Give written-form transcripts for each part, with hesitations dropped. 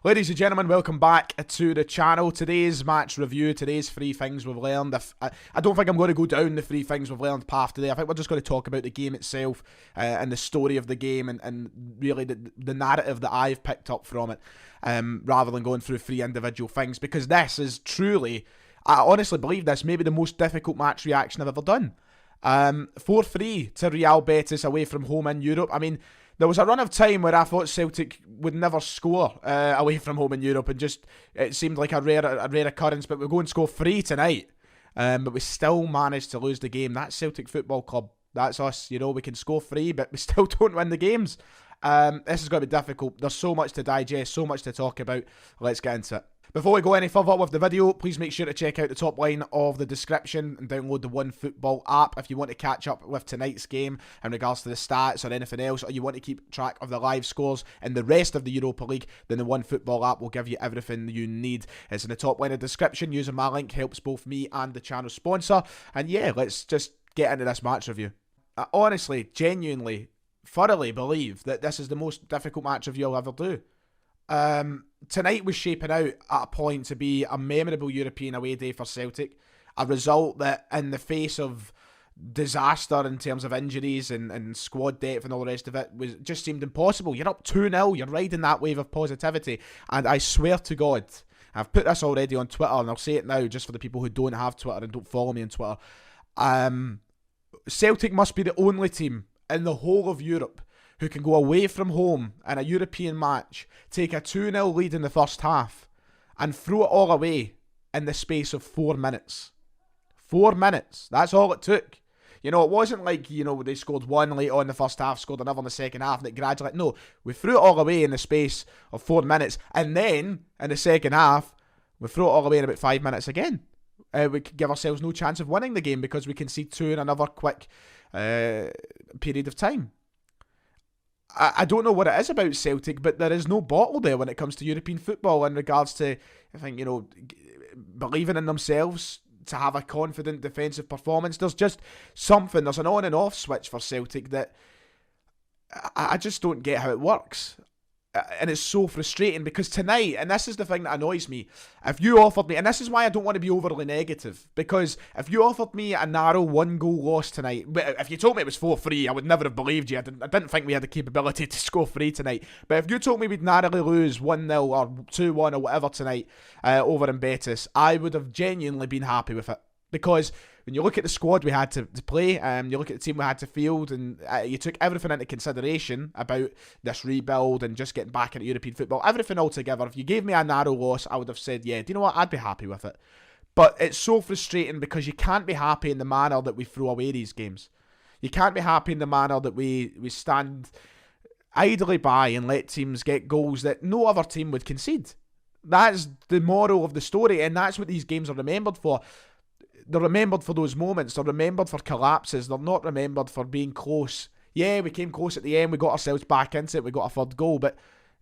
Ladies and gentlemen, welcome back to the channel. Today's match review, today's three things we've learned. I don't think I'm going to go down the three things we've learned path today. I think we're just going to talk about the game itself and the story of the game and really the narrative that I've picked up from it rather than going through three individual things, because this is truly, I honestly believe this, maybe the most difficult match reaction I've ever done. 4-3 to Real Betis away from home in Europe. I mean, there was a run of time where I thought Celtic would never score away from home in Europe, and just it seemed like a rare occurrence. But we're going to score 3 tonight, but we still managed to lose the game. That's Celtic Football Club. That's us. You know, we can score 3, but we still don't win the games. This is going to be difficult. There's so much to digest, so much to talk about. Let's get into it. Before we go any further with the video, please make sure to check out the top line of the description and download the OneFootball app if you want to catch up with tonight's game in regards to the stats or anything else, or you want to keep track of the live scores and the rest of the Europa League. Then the OneFootball app will give you everything you need. It's in the top line of the description. Using my link helps both me and the channel sponsor. And yeah, let's just get into this match review. I honestly, genuinely, thoroughly believe that this is the most difficult match review I'll ever do. Tonight was shaping out at a point to be a memorable European away day for Celtic, a result that in the face of disaster in terms of injuries and squad depth and all the rest of it just seemed impossible. You're up 2-0, you're riding that wave of positivity, and I swear to God, I've put this already on Twitter and I'll say it now just for the people who don't have Twitter and don't follow me on Twitter. Celtic must be the only team in the whole of Europe who can go away from home in a European match, take a 2-0 lead in the first half, and throw it all away in the space of 4 minutes. 4 minutes. That's all it took. You know, it wasn't like, you know, they scored one late on in the first half, scored another in the second half, and it gradually... No, we threw it all away in the space of 4 minutes, and then, in the second half, we threw it all away in about 5 minutes again. We could give ourselves no chance of winning the game because we concede 2 in another quick period of time. I don't know what it is about Celtic, but there is no bottle there when it comes to European football in regards to, I think, you know, believing in themselves, to have a confident defensive performance. There's just something, there's an on and off switch for Celtic that I just don't get how it works. And it's so frustrating because tonight, and this is the thing that annoys me, if you offered me, and this is why I don't want to be overly negative, because if you offered me a narrow 1-goal loss tonight, if you told me it was 4-3, I would never have believed you. I didn't think we had the capability to score 3 tonight. But if you told me we'd narrowly lose 1-0 or 2-1 or whatever tonight over in Betis, I would have genuinely been happy with it. Because when you look at the squad we had to play, you look at the team we had to field, and you took everything into consideration about this rebuild and just getting back into European football, everything all together, if you gave me a narrow loss, I would have said, yeah, do you know what, I'd be happy with it. But it's so frustrating because you can't be happy in the manner that we throw away these games. You can't be happy in the manner that we stand idly by and let teams get goals that no other team would concede. That's the moral of the story, and that's what these games are remembered for. They're remembered for those moments. They're remembered for collapses. They're not remembered for being close. Yeah, we came close at the end. We got ourselves back into it. We got a third goal. But,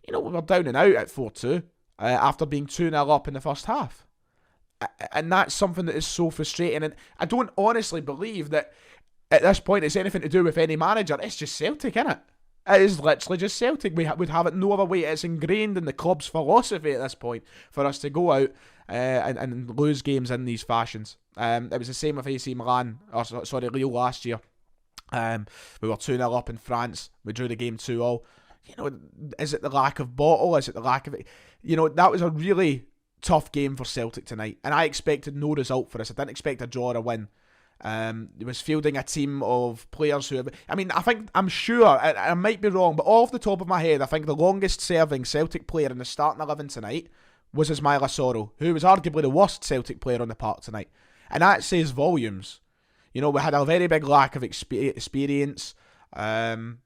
you know, we were down and out at 4-2 after being 2-0 up in the first half. And that's something that is so frustrating. And I don't honestly believe that at this point it's anything to do with any manager. It's just Celtic, innit? It is literally just Celtic. We would have it no other way. It's ingrained in the club's philosophy at this point for us to go out and lose games in these fashions. It was the same with AC Milan, or sorry, Lille last year. We were 2-0 up in France. We drew the game 2-2. You know, is it the lack of bottle? Is it the lack of it? You know, that was a really tough game for Celtic tonight, and I expected no result for us. I didn't expect a draw or a win. It was fielding a team of players who have, I mean, I'm sure, I might be wrong, but off the top of my head, I think the longest serving Celtic player in the starting 11 tonight was Ismaila Soro, who was arguably the worst Celtic player on the park tonight. And that says volumes. You know, we had a very big lack of experience. It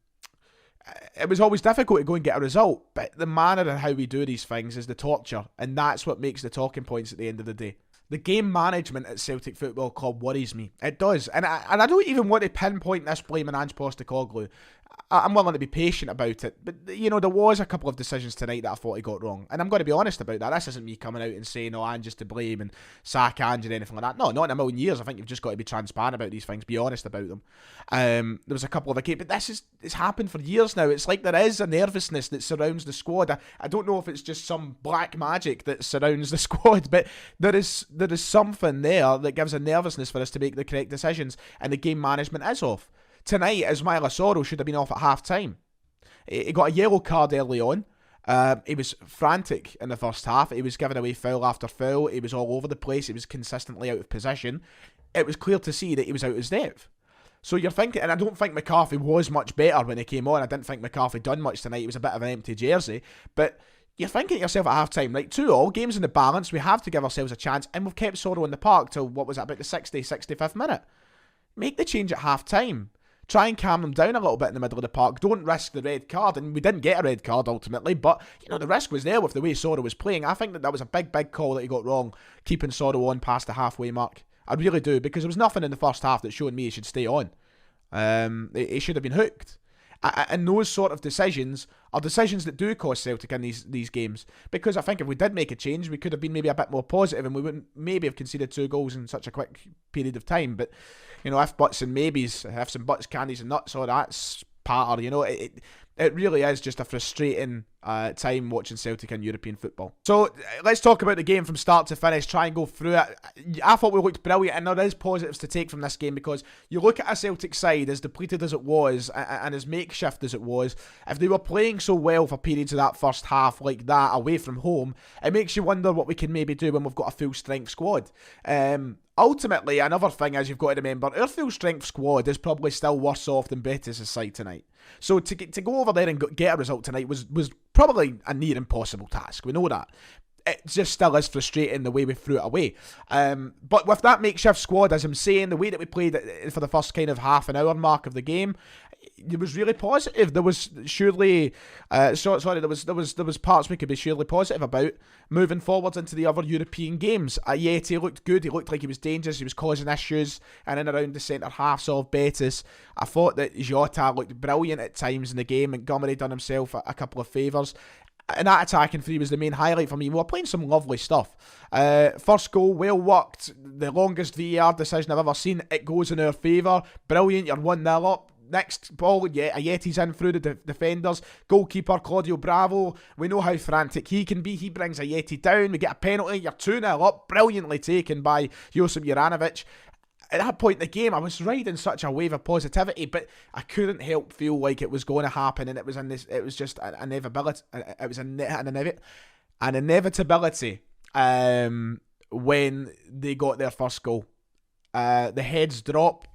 was always difficult to go and get a result, but the manner and how we do these things is the torture, and that's what makes the talking points at the end of the day. The game management at Celtic Football Club worries me. It does. And I don't even want to pinpoint this blame on Ange Postecoglou. I'm willing to be patient about it. But, there was a couple of decisions tonight that I thought he got wrong. And I'm going to be honest about that. This isn't me coming out and saying, I'm just to blame and sack Ange or anything like that. No, not in a million years. I think you've just got to be transparent about these things, be honest about them. There was a couple of occasions, but it's happened for years now. It's like there is a nervousness that surrounds the squad. I don't know if it's just some black magic that surrounds the squad, but there is something there that gives a nervousness for us to make the correct decisions, and the game management is off. Tonight, Ismaila Soro should have been off at half-time. He got a yellow card early on. He was frantic in the first half. He was giving away foul after foul. He was all over the place. He was consistently out of position. It was clear to see that he was out of his depth. So you're thinking, and I don't think McCarthy was much better when he came on. I didn't think McCarthy done much tonight. It was a bit of an empty jersey. But you're thinking to yourself at half-time, right, 2-2, games in the balance. We have to give ourselves a chance. And we've kept Soro in the park till, what was it, about the 65th minute. Make the change at half-time. Try and calm them down a little bit in the middle of the park. Don't risk the red card. And we didn't get a red card ultimately, but the risk was there with the way Soro was playing. I think that was a big call that he got wrong, keeping Soro on past the halfway mark. I really do, because there was nothing in the first half that showed me he should stay on. He should have been hooked. And those sort of decisions are decisions that do cost Celtic in these games. Because I think if we did make a change, we could have been maybe a bit more positive, and we wouldn't maybe have conceded 2 goals in such a quick period of time. But, if buts and maybes, ifs and buts, candies and nuts, all that's patter, it really is just a frustrating time watching Celtic in European football. So let's talk about the game from start to finish, try and go through it. I thought we looked brilliant, and there is positives to take from this game, because you look at a Celtic side, as depleted as it was and as makeshift as it was, if they were playing so well for periods of that first half like that away from home, it makes you wonder what we can maybe do when we've got a full strength squad. Ultimately, another thing is you've got to remember, our full strength squad is probably still worse off than BETIS' side tonight. So to go over there and get a result tonight was probably a near impossible task. We know that. It just still is frustrating the way we threw it away. But with that makeshift squad, as I'm saying, the way that we played it for the first kind of half an hour mark of the game, it was really positive. There was surely, there was parts we could be surely positive about moving forward into the other European games. Yeti looked good. He looked like he was dangerous. He was causing issues in and around the centre halves of BETIS. I thought that Jota looked brilliant at times in the game. Montgomery done himself a couple of favours. And that attacking three was the main highlight for me. We were playing some lovely stuff. First goal, well worked. The longest VAR decision I've ever seen. It goes in our favour. Brilliant. You're 1-0 up. Next ball, Yeti's in through the defenders. Goalkeeper Claudio Bravo. We know how frantic he can be. He brings Yeti down. We get a penalty. You're 2-0 up. Brilliantly taken by Josip Juranovic. At that point in the game, I was riding such a wave of positivity, but I couldn't help feel like it was going to happen, and it was just an inevitability. It was an inevitability when they got their first goal. The heads drop.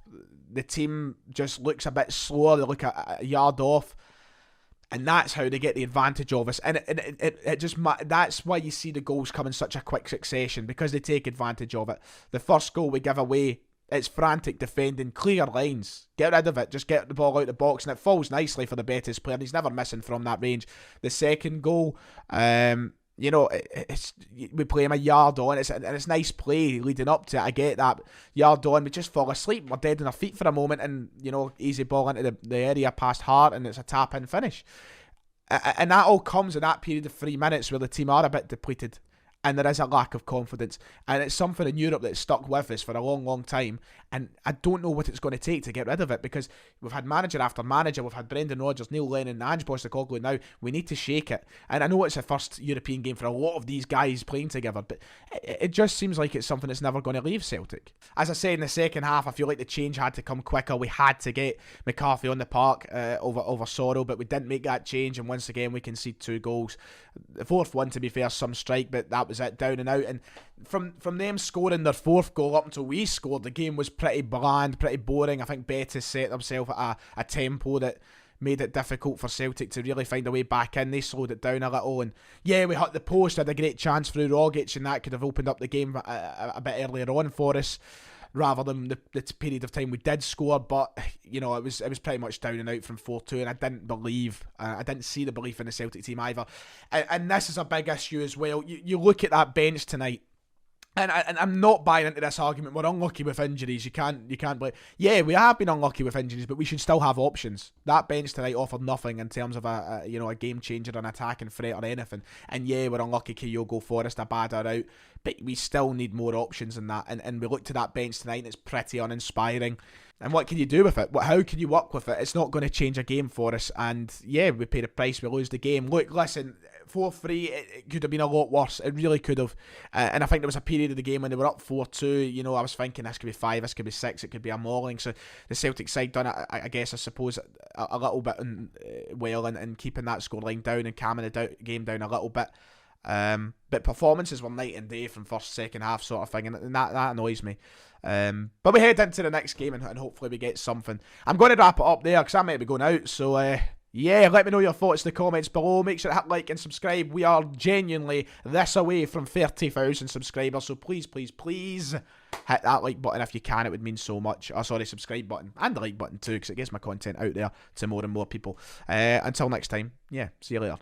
The team just looks a bit slower. They look a yard off. And that's how they get the advantage of us. And that's why you see the goals come in such a quick succession, because they take advantage of it. The first goal we give away, it's frantic defending, clear lines. Get rid of it. Just get the ball out of the box. And it falls nicely for the BETIS player. And he's never missing from that range. The second goal, we play him a yard on, and it's nice play leading up to it. I get that. Yard on, we just fall asleep. We're dead on our feet for a moment, and easy ball into the area past Hart, and it's a tap in finish. And that all comes in that period of 3 minutes where the team are a bit depleted, and there is a lack of confidence, and it's something in Europe that's stuck with us for a long time, and I don't know what it's going to take to get rid of it, because we've had manager after manager. We've had Brendan Rodgers, Neil Lennon, Ange Postecoglou. Now we need to shake it, and I know it's the first European game for a lot of these guys playing together, but it just seems like it's something that's never going to leave Celtic. As I said, in the second half, I feel like the change had to come quicker. We had to get McCarthy on the park over Soro, but we didn't make that change, and once again we concede 2 goals. The fourth one, to be fair, some strike, but that was it, down and out. And from them scoring their 4th goal up until we scored, the game was pretty bland, pretty boring. I think BETIS set themselves at a tempo that made it difficult for Celtic to really find a way back in. They slowed it down a little, and we hit the post, had a great chance through Rogic, and that could have opened up the game a bit earlier on for us, rather than the period of time we did score. But it was pretty much down and out from 4-2, and I didn't see the belief in the Celtic team either. And this is a big issue as well. You look at that bench tonight, And I'm not buying into this argument. We're unlucky with injuries. You can't blame. Yeah, we have been unlucky with injuries, but we should still have options. That bench tonight offered nothing in terms of a game changer, an attacking threat or anything. And yeah, we're unlucky. Kyogo, Forrest, Abada out, but we still need more options than that. And we look to that bench tonight, and it's pretty uninspiring. And what can you do with it? How can you work with it? It's not going to change a game for us. And yeah, we pay the price. We lose the game. Look, listen. 4-3, it could have been a lot worse. It really could have. And I think there was a period of the game when they were up 4-2. I was thinking this could be 5, this could be 6, it could be a mauling. So the Celtic side done it, I guess, I suppose, a little bit well in keeping that scoreline down and calming the game down a little bit. But performances were night and day from first, second half sort of thing, and that annoys me. But we head into the next game and hopefully we get something. I'm going to wrap it up there because I might be going out. So yeah, let me know your thoughts in the comments below. Make sure to hit like and subscribe. We are genuinely this away from 30,000 subscribers. So please, please, please hit that like button if you can. It would mean so much. Oh, sorry, subscribe button. And the like button too, because it gets my content out there to more and more people. Until next time, yeah, see you later.